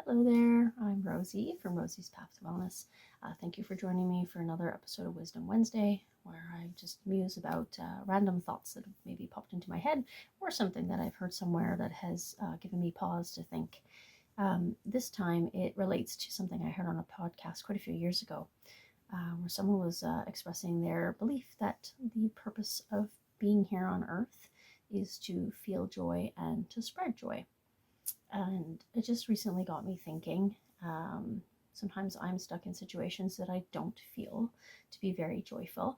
Hello there, I'm Rosie from Rosie's Path to Wellness. Thank you for joining me for another episode of Wisdom Wednesday, where I just muse about random thoughts that have maybe popped into my head or something that I've heard somewhere that has given me pause to think. This time it relates to something I heard on a podcast quite a few years ago, where someone was expressing their belief that the purpose of being here on earth is to feel joy and to spread joy. And it just recently got me thinking. Sometimes I'm stuck in situations that I don't feel to be very joyful.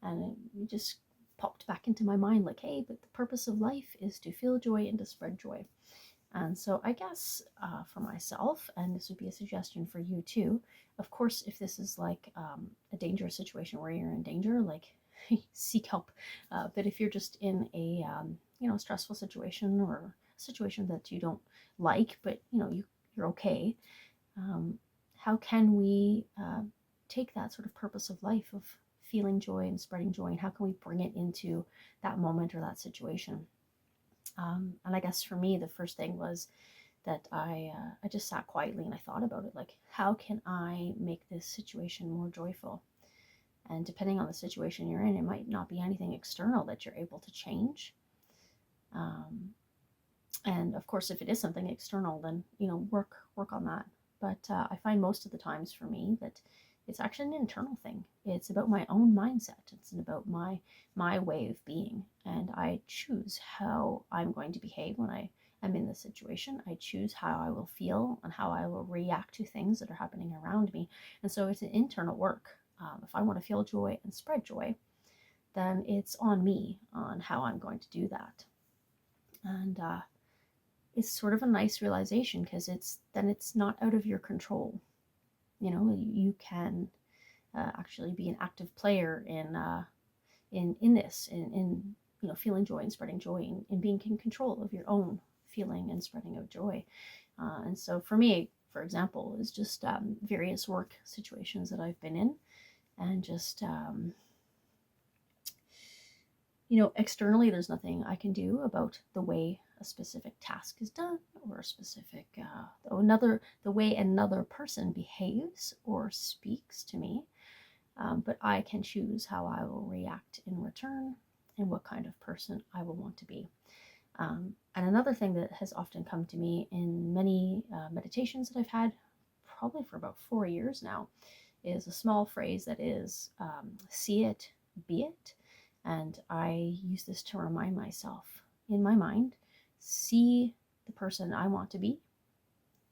And it just popped back into my mind like, hey, but the purpose of life is to feel joy and to spread joy. And so I guess for myself, and this would be a suggestion for you too, of course, if this is like a dangerous situation where you're in danger, like seek help. But if you're just in a stressful situation or a situation that you don't like, but you're okay, how can we take that sort of purpose of life of feeling joy and spreading joy, and how can we bring it into that moment or that situation? And I guess for me, the first thing was that I just sat quietly and I thought about it, like, how can I make this situation more joyful? And depending on the situation you're in, it might not be anything external that you're able to change. And of course, if it is something external, then work on that. But I find most of the times for me that it's actually an internal thing. It's about my own mindset. It's about my way of being, and I choose how I'm going to behave when I am in this situation. I choose how I will feel and how I will react to things that are happening around me. And so it's an internal work. If I want to feel joy and spread joy, then it's on me on how I'm going to do that. And it's sort of a nice realization, because it's not out of your control. You can actually be an active player in this, in feeling joy and spreading joy, and being in control of your own feeling and spreading of joy. And so for me, for example, is just various work situations that I've been in, and just externally, there's nothing I can do about the way a specific task is done, or a specific the way another person behaves or speaks to me. But I can choose how I will react in return, and what kind of person I will want to be. And another thing that has often come to me in many meditations that I've had, probably for about 4 years now, is a small phrase that is see it, be it. And I use this to remind myself in my mind, see the person I want to be,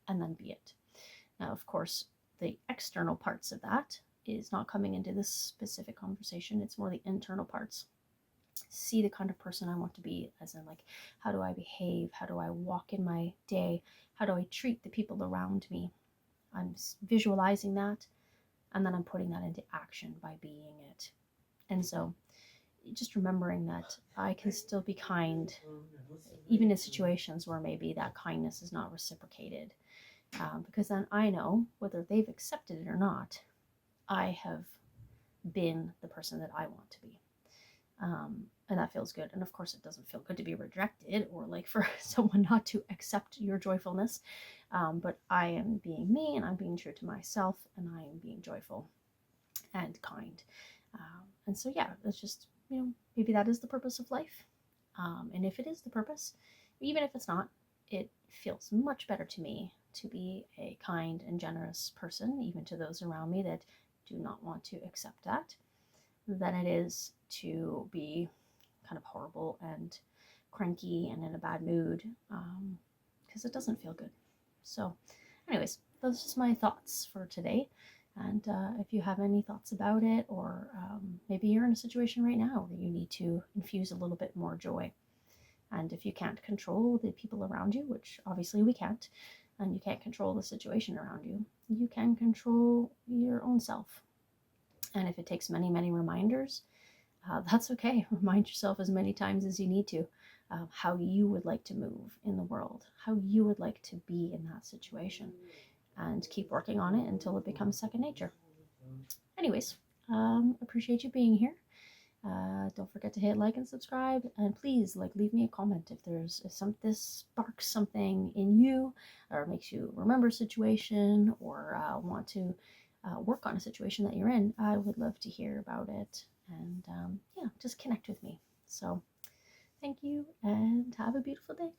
and then be it. Now, of course, the external parts of that is not coming into this specific conversation. It's more the internal parts. See the kind of person I want to be, as in, like, how do I behave? How do I walk in my day? How do I treat the people around me? I'm visualizing that, and then I'm putting that into action by being it. And so just remembering that I can still be kind, even in situations where maybe that kindness is not reciprocated, because then I know, whether they've accepted it or not, I have been the person that I want to be. And that feels good. And of course, it doesn't feel good to be rejected, or like for someone not to accept your joyfulness. But I am being me, and I'm being true to myself, and I am being joyful and kind. And so, yeah, it's just, maybe that is the purpose of life. And if it is the purpose, even if it's not, it feels much better to me to be a kind and generous person, even to those around me that do not want to accept that, than it is to be kind of horrible and cranky and in a bad mood, because it doesn't feel good. So anyways, those are just my thoughts for today. And if you have any thoughts about it, or maybe you're in a situation right now where you need to infuse a little bit more joy. And if you can't control the people around you, which obviously we can't, and you can't control the situation around you, you can control your own self. And if it takes many, many reminders, that's okay. Remind yourself as many times as you need to how you would like to move in the world, how you would like to be in that situation, and keep working on it until it becomes second nature. Anyways, appreciate you being here. Don't forget to hit like and subscribe, and please leave me a comment if this sparks something in you, or makes you remember a situation, or want to work on a situation that you're in, I would love to hear about it. And yeah, just connect with me. So thank you and have a beautiful day.